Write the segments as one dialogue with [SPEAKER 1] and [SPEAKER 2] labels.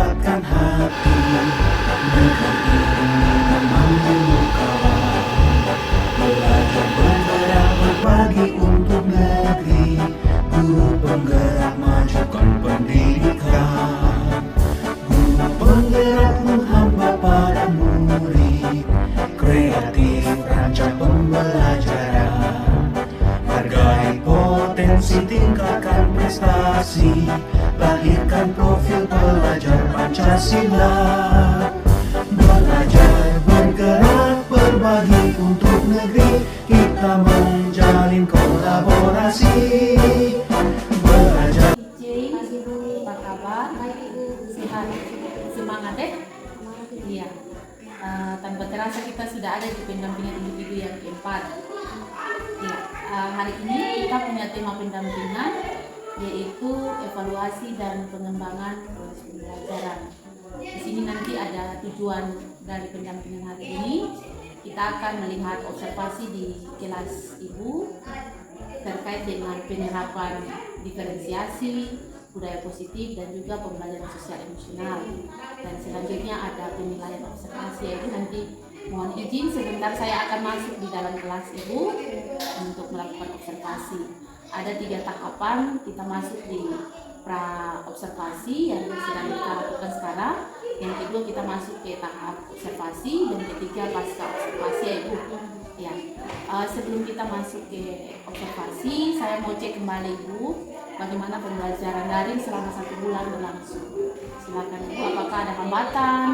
[SPEAKER 1] kuatkan hati. Negeri ini memanggilmu kawan. Belajar bergerak berbagi untuk negeri. Guru penggerak majukan pendidikan. Guru penggerak menghamba pada murid. Kreatif rancang pembelajaran. Hargai potensi, tingkatkan prestasi. Lahirkan profil pelajar Pancasila. Belajar, bergerak, berbagi untuk negeri. Kita menjalin kolaborasi. Belajar.
[SPEAKER 2] Apa kabar? Sehat? Semangat ya? Iya. Tanpa terasa kita sudah ada di pendampingan individu yang keempat. Ya, hari ini kita punya tema pendampingan, yaitu evaluasi dan pengembangan proses pembelajaran. Di sini nanti ada tujuan dari pendampingan hari ini. Kita akan melihat observasi di kelas ibu terkait dengan penerapan diferensiasi, budaya positif, dan juga pembelajaran sosial emosional. Dan selanjutnya ada penilaian observasi, yaitu nanti mohon izin sebentar saya akan masuk di dalam kelas ibu untuk melakukan observasi. Ada 3 tahapan kita masuk di pra observasi yang sedang kita lakukan sekarang. Yang kedua kita masuk ke tahap observasi, dan ketiga pasca observasi ya ibu. Ya, sebelum kita masuk ke observasi, saya mau cek kembali ibu bagaimana pembelajaran daring selama 1 bulan berlangsung. Silakan ibu, apakah ada hambatan?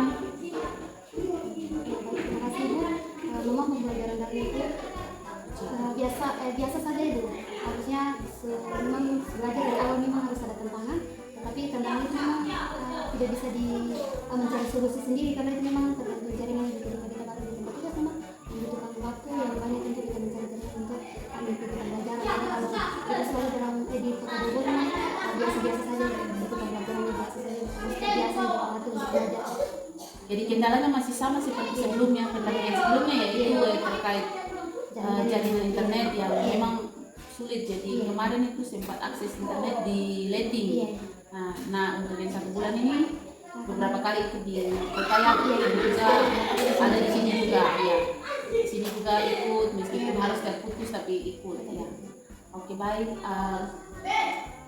[SPEAKER 3] Terima kasih ibu. Memang pembelajaran daring itu biasa saja ibu. Harusnya memang belajar dari awal memang harus ada tantangan, tetapi tantangan itu memang tidak bisa mencari solusi sendiri, karena itu memang tergantung jaringan ibu. Ketika kita baru di tempat tugas memang membutuhkan waktu yang banyak untuk kita mencari jaringan untuk mengikuti pembelajaran. Karena kalau kita selalu dalam di kota Bogor biasa-biasa saja, itu pembelajaran biasa saja, biasa untuk belajar.
[SPEAKER 2] Jadi kendalanya masih sama seperti sebelumnya, pendampingan sebelumnya, yaitu terkait jaringan internet yang memang sulit. Jadi kemarin itu sempat akses internet di letting. Nah untuk yang 1 bulan ini beberapa kali itu di kota yang juga ada di sini juga ya. Di sini juga ikut, meskipun harus terputus tapi ikut ya. Oke, baik.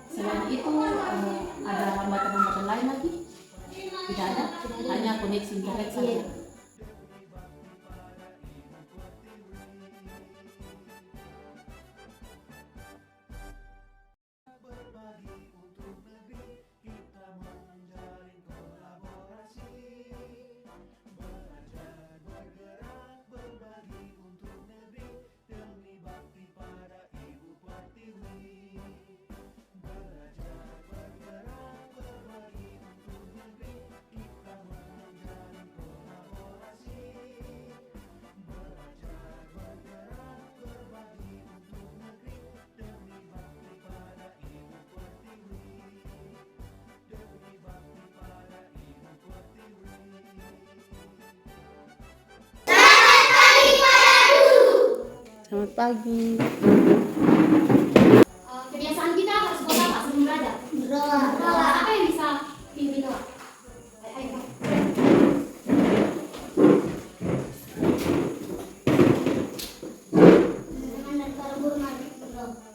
[SPEAKER 2] Selain itu ada hambatan-hambatan lain lagi? Tidak ada, hanya koneksi internet saja. Selamat pagi.
[SPEAKER 3] Kebiasaan kita harus buat apa sebelum belajar? Berdoa. Apa yang bisa pimpin doa? Ayo. Dengan dan para guru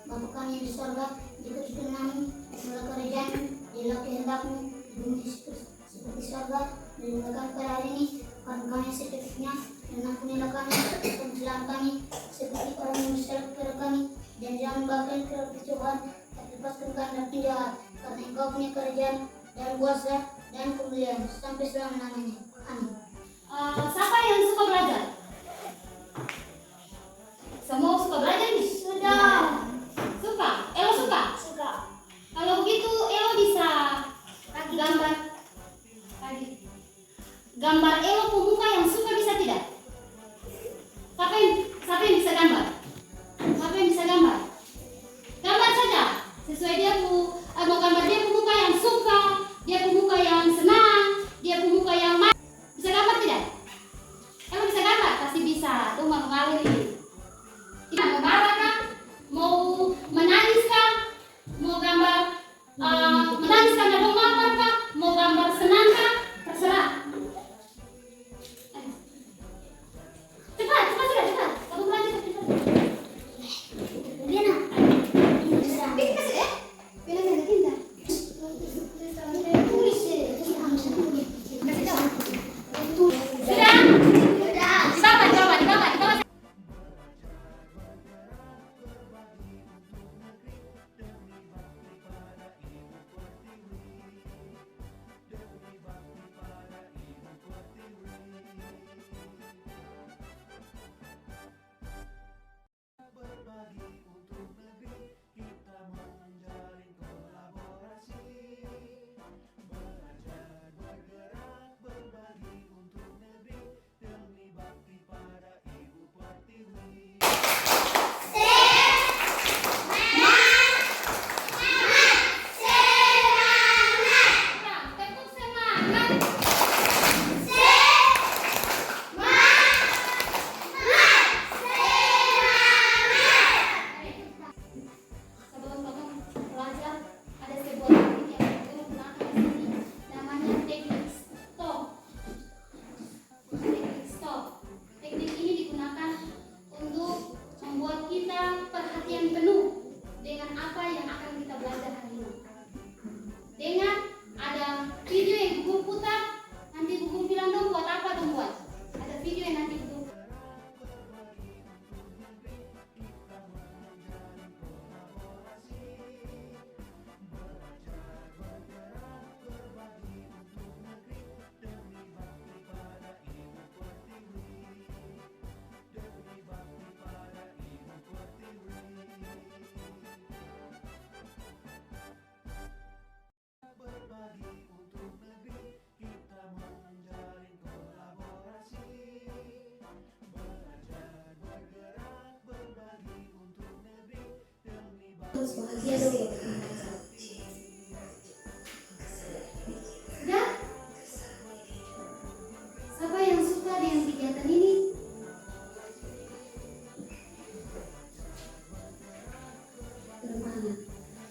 [SPEAKER 3] Bapa kami di surga, diberikan kami segala kerajaan, ialah kehendakmu di bumi seperti surga, dilakukan pada hari ini, karena kami secukupnya, dan ampunilah kami kesalahan kami, seperti orang yang bersalah kepada kami, dan jangan membawakan ke Tuhan, tapi lepaskan kami dari penjahat, karena Engkau punya kerajaan dan kuasa dan kemuliaan sampai selama-lamanya. Amin. Siapa yang suka belajar? Semua suka belajar nih? Sudah. Suka? Elo suka? Suka. Kalau begitu Elo bisa gambar Elo pemuka yang suka, bisa tidak? Siapa yang bisa gambar? Siapa yang bisa gambar? Gambar saja sesuai dia mau gambar dia pemuka yang suka, dia pemuka yang senang, dia pemuka yang bisa gambar tidak? Emang bisa gambar? Pasti bisa. Tuh mau mengalir ini. Kita mau marah kah? Mau menangis kah? Mau gambar menangis karena mau marah kah? Mau gambar senang kah? harus bahagia dulu. Sudah? Siapa yang suka dengan kegiatan ini? Bermana?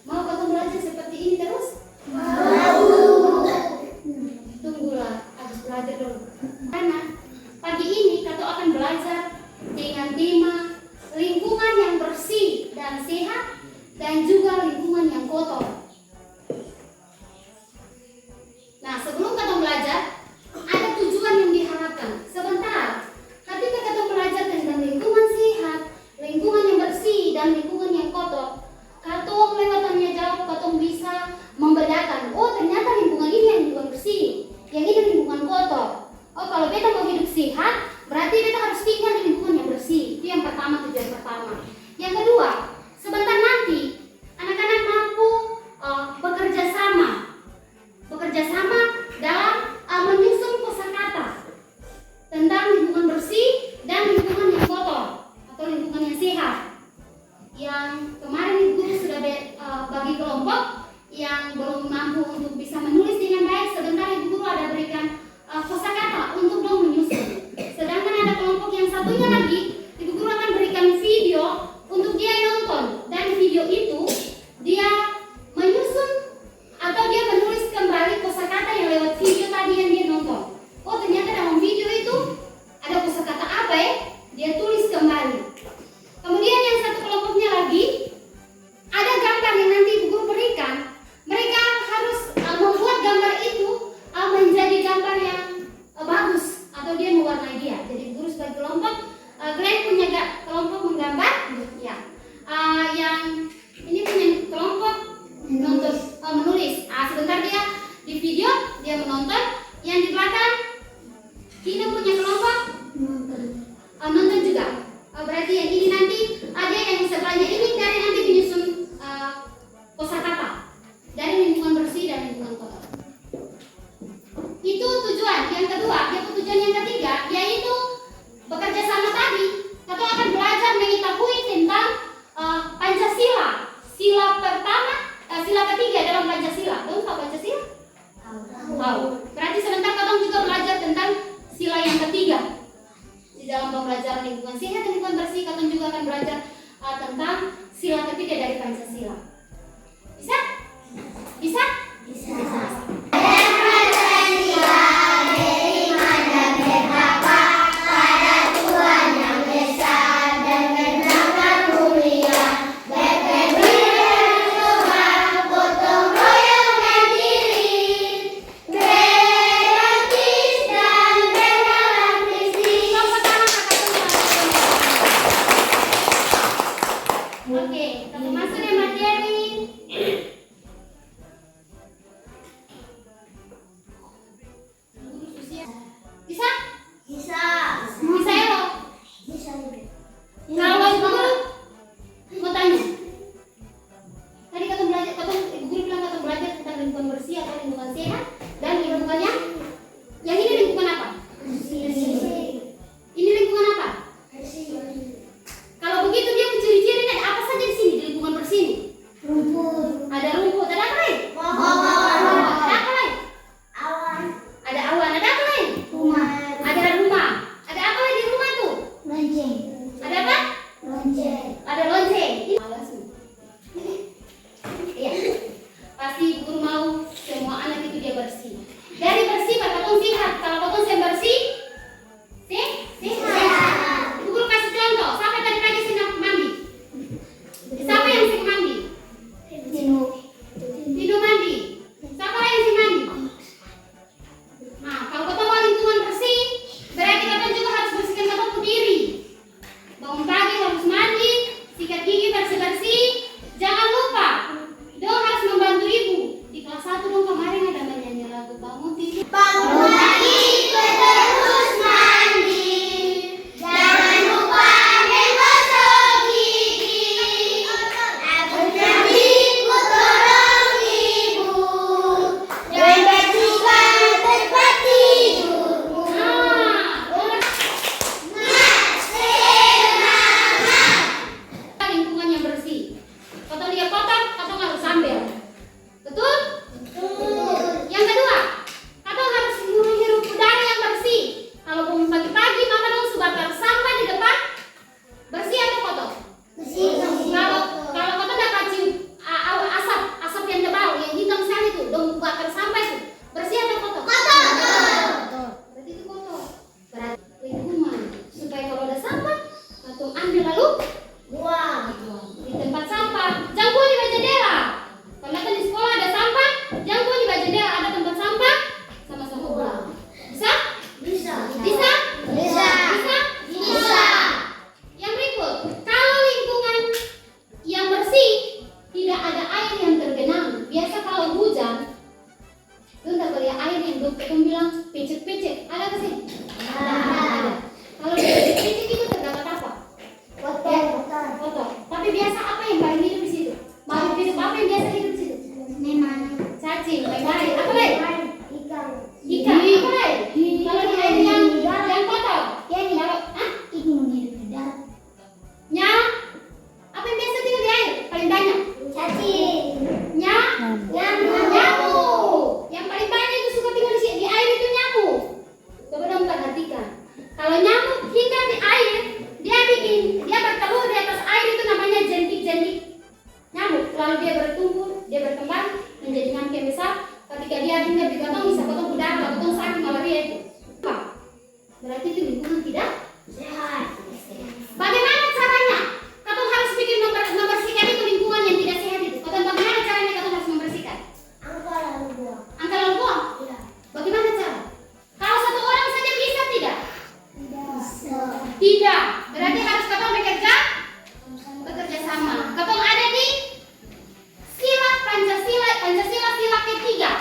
[SPEAKER 3] Mau kamu belajar seperti ini terus? Tunggulah, harus belajar dulu. Karena pagi ini Kato akan belajar dengan tema lingkungan yang bersih dan sehat dan juga lingkungan yang kotor. Nah, sebelum Kato belajar, ada tujuan yang diharapkan. Sebentar, ketika Kato belajar tentang lingkungan sehat, lingkungan yang bersih dan lingkungan yang kotor, Kato lewat tanya jawab, Kato bisa membedakan, oh ternyata lingkungan ini yang lingkungan bersih, yang ini lingkungan kotor. Oh, kalau beta mau hidup sehat, berarti beta harus tinggal di lingkungan yang bersih. Itu yang pertama, tujuan pertama. Yang kedua, sebentar nanti anak-anak mampu bekerja sama dalam menyusun kosakata tentang lingkungan bersih dan lingkungan yang kotor atau lingkungan yang sehat. Yang kemarin Ibu Guru sudah bagi kelompok yang belum mampu untuk bisa menulis dengan baik, sebentar Ibu Guru ada berikan kosakata untuk dong menyusun. Sedangkan ada kelompok yang satunya lagi, Ibu Guru akan berikan video untuk dia nonton, dan video itu dia menyusun atau dia menulis kembali kosakata yang lewat video tadi yang dia nonton. Oh, ternyata dalam video itu ada kosakata apa ya? Dia tulis kembali. Kemudian yang satu kelompoknya lagi, ada gambar yang nanti Ibu Guru berikan. Mereka harus membuat gambar itu menjadi gambar yang bagus, atau dia mewarnai dia. Jadi Ibu Guru sebagai kelompok, kalian punya kelompok menggambar, ya. Yang ini punya kelompok menulis. Sebentar dia di video dia menonton. Yang di belakang kita punya kelompok nonton juga. Berarti yang ini nanti ada yang sebelahnya ini dari nanti menyusun kosakata dari lingkungan bersih dan lingkungan kotor. Itu tujuan yang kedua. Yang tujuan yang ketiga yaitu bekerja sama tadi. Kita akan belajar mengetahui tentang Pancasila. Sila pertama, sila ketiga dalam Pancasila. Tahu Pancasila? Tahu. Berarti sebentar kita juga belajar tentang sila yang ketiga. Di dalam pembelajaran lingkungan sehat dan lingkungan bersih, kita juga akan belajar tentang sila ketiga dari Pancasila. Bisa? Bisa? Bisa. Oke, kita masuk ya materi ketemu bilang pecek-pecek, ada nggak sih? Ada. Kalau pecek-pecek itu terdapat apa? Kotor. Tapi biasa apa yang paling hidup di situ? Makhluk hidup apa yang biasa hidup di situ? Memang. Cacing, baik-baik. Apa lagi? Ikan. Apa lagi? Kalau di air yang kotor. Kalau ikan hidup di darat. Apa yang biasa tinggal di air? Paling banyak. Cacing. Nyamuk. Yang paling banyak itu suka tinggal di air itu nyamuk. Coba dong perhatikan. Kalau nyamuk tinggal di air, dia bertelur di atas air itu namanya jentik-jentik nyamuk. Lalu dia bertumbuh, dia berkembang menjadi nyamuk yang besar. Ketika dia tinggal di kantong, bisa potong udara, kalau potong sakit malaria itu. Berarti itu lingkungan tidak sehat. Bagaimana caranya? Kau harus bikin membersihkan itu lingkungan yang tidak sehat itu. Kau bagaimana caranya kau harus membersihkan? Angka lalu buang. Bagaimana cara? Kalau satu orang saja bisa tidak? Tidak. Berarti harus kau bekerja sama. Kau ada di sila Pancasila sila ketiga.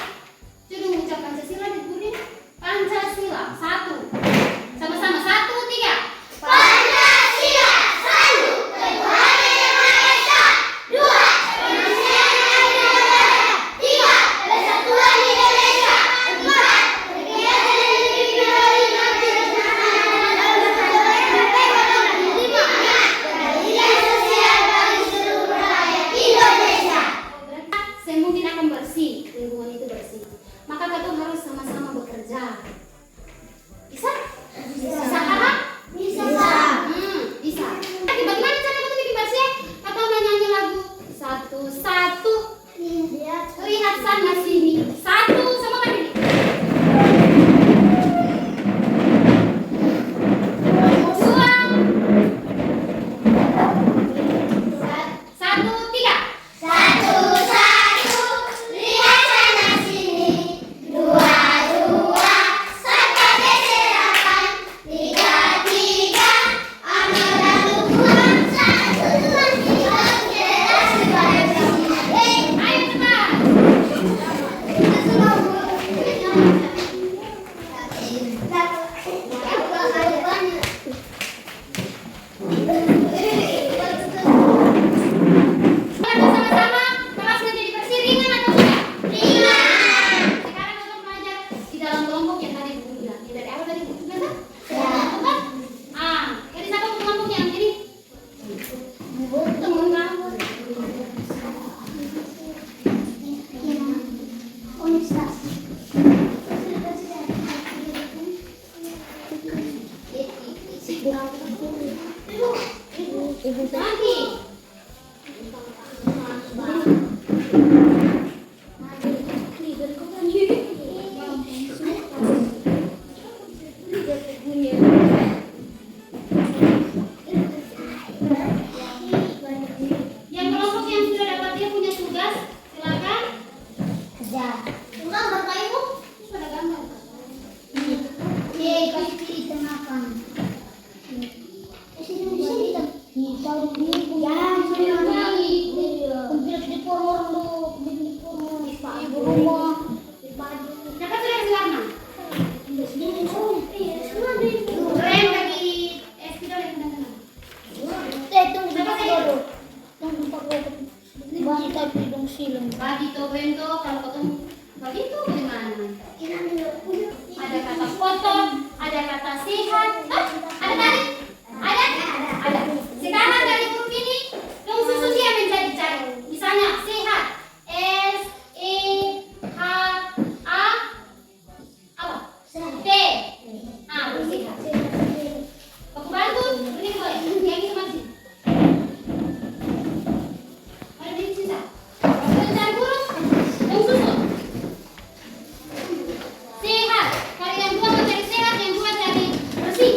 [SPEAKER 3] Coba mengucap Pancasila di buku. Pancasila 1. Sama-sama 1, 3. Pancasila 1. Tuhan Yang Maha Esa. 2. Kemanusiaan yang adil dan beradab. 3. Persatuan Indonesia. 4. Kegiatan individu keadilan sosial bagi seluruh rakyat Indonesia. Semungkin akan bersih, lingkungan itu bersih. Maka kita harus sama-sama bekerja. Bisa? Bisa paham? Bisa. Bisa. Tapi bagaimana cara kita bikin bersih? Kata nyanyi lagu satu-satu. Lihat sana sini. Satu sama lagi. Dua. 1, 3. Satu-satu. Lihat sana sini. 2, 2. Serta berserakan. 3, 3. Amal dan hubungan. 1, 2, 3. Jelas kepada kami. Ayo cepat. Sama-sama kelas menjadi bersih ringan atau tidak? Ringan. Sekarang kita belajar di dalam kelompok yang tadi buku bilang. Yang dari awal tadi buku bilang kan? Jadi siapa kelompok yang ini? Teman kamu. Universitas. Nanti. Yang kelompok yang sudah dapat dia punya tugas, silakan. Enggak bermain bu, sudah gambar. Pasti ditenangkan. Bagi to bento kalau ketemu begitu bagaimana? Ada kata kotor, ada kata sehat, ada tadi? Ada. Sekarang dari huruf ini dong susun dia menjadi cari. Misalnya sehat, S E H A apa? T. Sehat. Aku bantu, ini boleh. Yang ini masih. Ada di sisa. Cari huruf, dong susun. Sehat. Kalau yang dua mau cari sehat, yang dua cari bersih.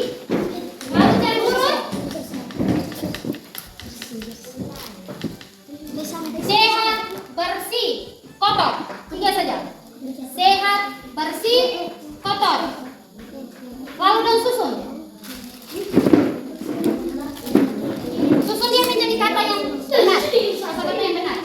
[SPEAKER 3] Lalu cari huruf. Sehat, bersih, kotor. 3 saja. Sehat, bersih, kotor. Lalu dong susun. Susun dia menjadi kata yang benar. Kata-kata yang benar.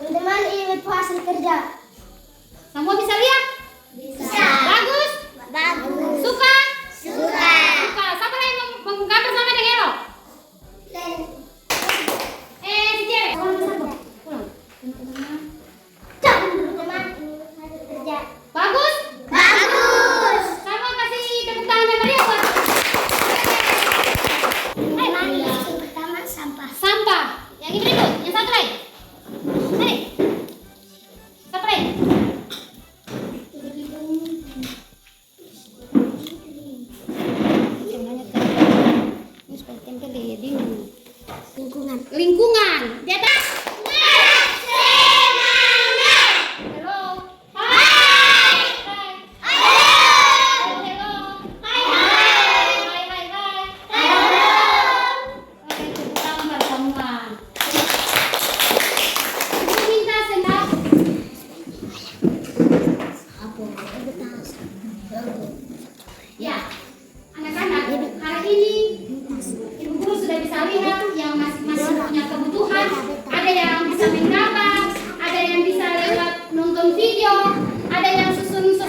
[SPEAKER 3] Teman-teman, ini hasil kerja.
[SPEAKER 2] Semua bisa lihat?
[SPEAKER 3] Bisa.
[SPEAKER 2] Bagus?
[SPEAKER 3] Bagus.
[SPEAKER 2] Suka?
[SPEAKER 3] Suka.
[SPEAKER 2] Suka. Siapa yang menggambar sama dengan Elo? Si cewek. Pulang.
[SPEAKER 3] Teman-teman, ini hasil kerja.
[SPEAKER 2] Bagus?
[SPEAKER 3] Bagus.
[SPEAKER 2] Sama kasih tepuk tangan dan meriah buat
[SPEAKER 3] Mari, yang pertama sampah.
[SPEAKER 2] sampah. Yang ini dulu, yang satu lagi. Mari. Satu lagi.
[SPEAKER 3] Lingkungan.
[SPEAKER 2] Lingkungan. Di atas. Hello. Hai. Hai. Hello, hello. Hai, hai, hai. Oke, tepuk tangan buat semua. Ibu minta sendal. Ya, anak-anak, hari ini Ibu guru sudah bisa lihat yang masih punya kebutuhan. Ada yang bisa menggambar, ada yang bisa lewat nonton video, ada yang susun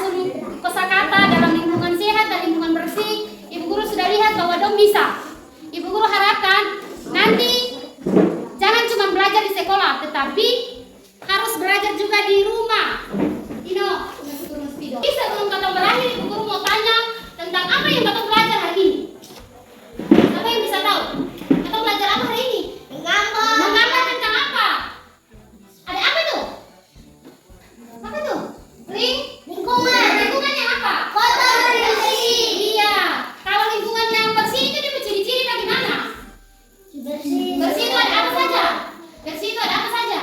[SPEAKER 2] kosakata dalam lingkungan sehat dan lingkungan bersih. Ibu guru sudah lihat bahwa dong bisa. Ibu guru harapkan nanti jangan cuma belajar di sekolah, tetapi harus belajar juga di rumah. Sebelum kata berakhir, Ibu guru mau tanya tentang apa yang kata belajar hari ini. Siapa yang bisa tahu? Kata belajar apa hari ini?
[SPEAKER 3] Menggambar.
[SPEAKER 2] Menggambar tentang apa? Ada apa tuh? Apa tuh?
[SPEAKER 3] Lingkungan.
[SPEAKER 2] Lingkungannya apa?
[SPEAKER 3] Kotor dan bersih.
[SPEAKER 2] Iya. Kalau lingkungan yang bersih itu dia berciri-ciri bagaimana?
[SPEAKER 3] Bersih.
[SPEAKER 2] Bersih itu ada apa saja? Bersih itu ada apa saja?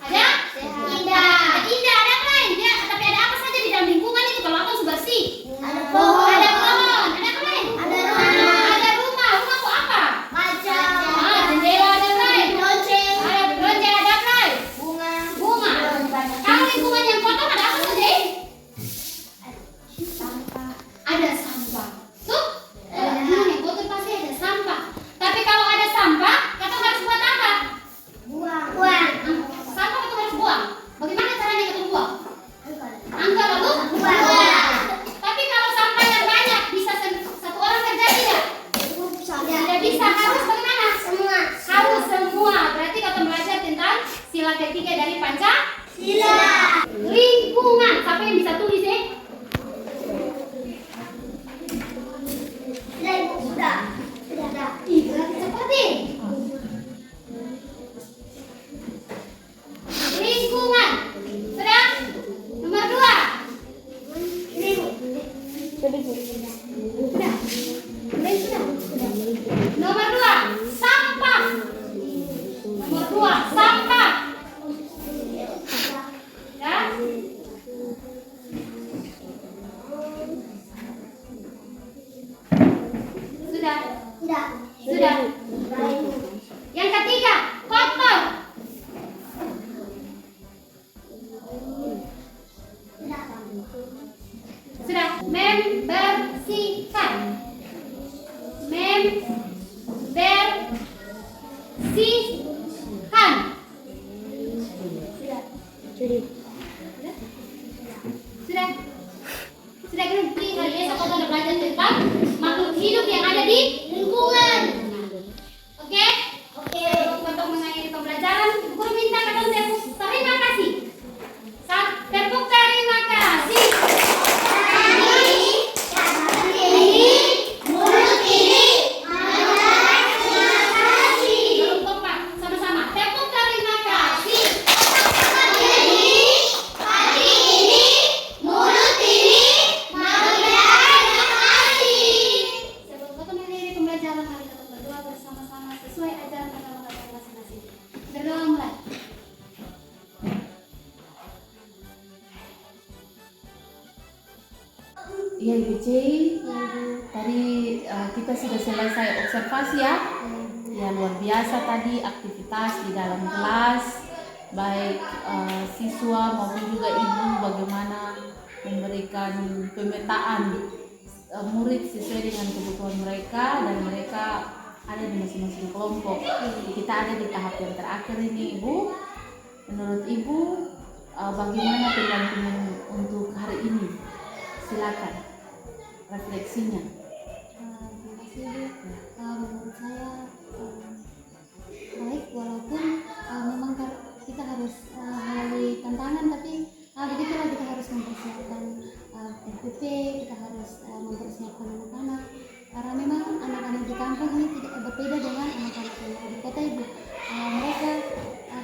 [SPEAKER 2] Ada?
[SPEAKER 3] Sehat.
[SPEAKER 2] Indah. Indah ada apa lain? Ya, tapi ada apa saja di dalam lingkungan itu kalau harus bersih?
[SPEAKER 3] Ada pohon.
[SPEAKER 2] Ada pohon. Ada apa lain?
[SPEAKER 3] Ada rumah.
[SPEAKER 2] Ada rumah. Rumah kok apa?
[SPEAKER 3] Kaca.
[SPEAKER 2] Jendela ada apa lain?
[SPEAKER 3] Lonceng.
[SPEAKER 2] Ada lonceng ada apa lain?
[SPEAKER 3] Bunga.
[SPEAKER 2] Bunga. Kalau lingkungan yang kotor ada apa saja?
[SPEAKER 3] Sampah.
[SPEAKER 2] Ada sampah. Tuh, lingkungan yang kotor pasti ada sampah. Tapi kalau ada sampah, kita harus buat apa?
[SPEAKER 3] Buang. Buang.
[SPEAKER 2] Sampah kita harus buang. Bagaimana caranya kita buang?
[SPEAKER 3] Angkat.
[SPEAKER 2] Angkat lalu
[SPEAKER 3] Buang.
[SPEAKER 2] Tapi kalau sampah yang banyak, bisa satu orang kerja tidak? Tidak bisa, harus bagaimana?
[SPEAKER 3] Semua.
[SPEAKER 2] Harus semua. Berarti kita belajar tentang sila ketiga dari Pancasila. Lingkungan. Siapa yang bisa tulis ya?
[SPEAKER 3] Sudah. Sudah.
[SPEAKER 2] Ih, berarti seperti lingkungan. Sudah? Nomor 2. Sudah. Nomor 2, sampah. Nomor 2, sampah. Ya? Sudah.
[SPEAKER 3] Sudah.
[SPEAKER 2] Sudah. Yang ketiga, kotor. Sudah. Membersihkan. Membersihkan. Sudah. Sudah berhenti. Kali besok kita udah belajar tentang makhluk hidup yang ada di lingkungan. Oke? Oke. Untuk mengakhiri pembelajaran, guru minta kalian tepuk terima kasih. Tepuk terima kasih. Belum kompak. Sama-sama. Tepuk terima kasih. Sebelum kita mengakhiri pembelajaran, mari kita berdoa bersama-sama sesuai ajaran agama kita masing-masing. Berdoa mulai. Iya Ibu C, tadi kita sudah selesai observasi ya. Ya luar biasa tadi aktivitas di dalam kelas, baik siswa maupun juga ibu bagaimana memberikan pemetaan murid sesuai dengan kebutuhan mereka dan mereka ada di masing-masing kelompok. Kita ada di tahap yang terakhir ini Ibu. Menurut Ibu bagaimana pendampingan untuk hari ini? Silakan refleksinya.
[SPEAKER 4] Terima kasih Bu. Menurut saya baik, walaupun memang kita harus melalui tantangan, tapi begitulah kita harus mempersiapkan RPP, kita harus mempersiapkan anak-anak, karena memang anak-anak di kampung ini tidak berbeda dengan anak-anak yang ada di kota Ibu. Mereka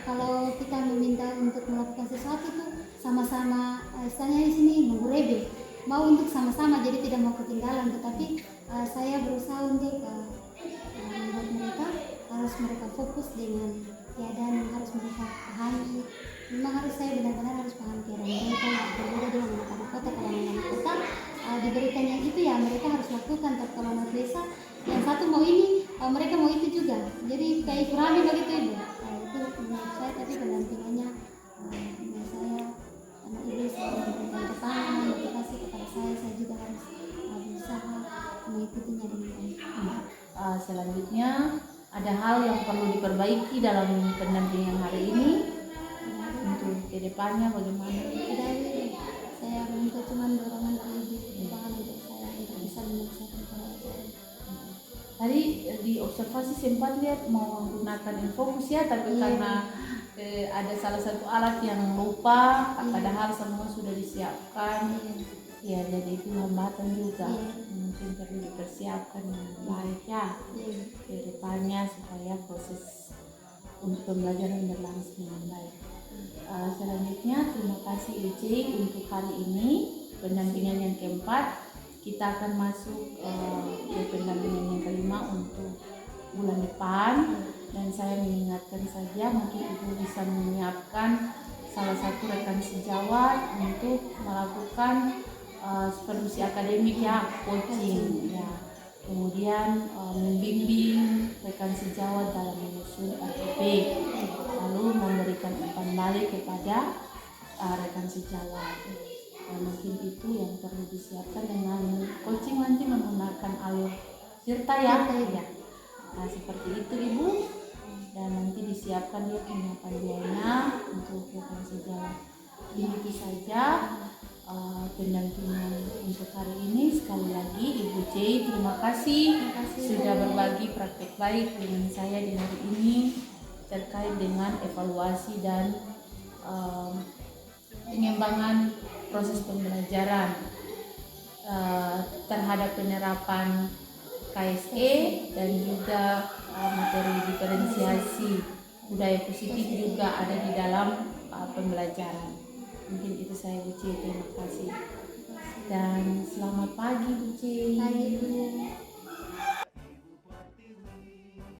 [SPEAKER 4] kalau kita meminta untuk melakukan sesuatu itu sama-sama, istilahnya di sini mengurebe, mau untuk sama-sama, jadi tidak mau ketinggalan. Tetapi saya berusaha untuk membuat mereka fokus dengan keadaan yang harus mereka pahami. Memang saya benar-benar harus paham keadaan mereka yang berbeda dengan anak-anak kota. Kalau anak-anak kota diberikan yang itu ya mereka harus lakukan, tapi kalau anak desa yang satu mau ini, mereka mau itu juga, jadi kayak kurang begitu Ibu. Itu menurut saya, tapi pendampingannya menurut saya anak ibu saya memberikan keterangan, motivasi kepada saya juga harus berusaha mengikutinya dengan baik.
[SPEAKER 2] Selanjutnya ada hal yang perlu diperbaiki dalam pendampingan hari ini untuk kedepannya bagaimana?
[SPEAKER 4] Dari saya minta cuma dorongan dari ibu, dorongan untuk saya untuk bisa menyelesaikan pelajaran.
[SPEAKER 2] Tadi di observasi sempat lihat mau menggunakan infokus ya, tapi karena ada salah satu alat yang lupa, padahal semua sudah disiapkan. Ya, jadi itu hambatan juga. Mungkin perlu dipersiapkan dengan baik ya ke depannya supaya proses untuk pembelajaran berlangsung dengan baik. Selanjutnya terima kasih UC untuk hari ini pendampingan yang keempat. Kita akan masuk ke pendampingan yang kelima untuk bulan depan, dan saya mengingatkan saja mungkin Ibu bisa menyiapkan salah satu rekan sejawat untuk melakukan supervisi akademik ya, coaching ya, kemudian membimbing rekan sejawat dalam menyusun RPP, lalu memberikan umpan balik kepada rekan sejawat. Mungkin itu yang perlu disiapkan dengan coaching nanti menggunakan alur Tirta ya. Nah, seperti itu Ibu, dan nanti disiapkan dia punya panduannya untuk rekan sejawat. Begitu saja pendampingan untuk hari ini. Sekali lagi Ibu C, terima kasih sudah berbagi praktek baik dengan saya di hari ini terkait dengan evaluasi dan pengembangan proses pembelajaran terhadap penerapan KSE dan juga materi diferensiasi budaya positif juga ada di dalam pembelajaran. Mungkin itu saya Bu C, terima kasih dan selamat pagi Bu C.
[SPEAKER 4] Pagi Bu.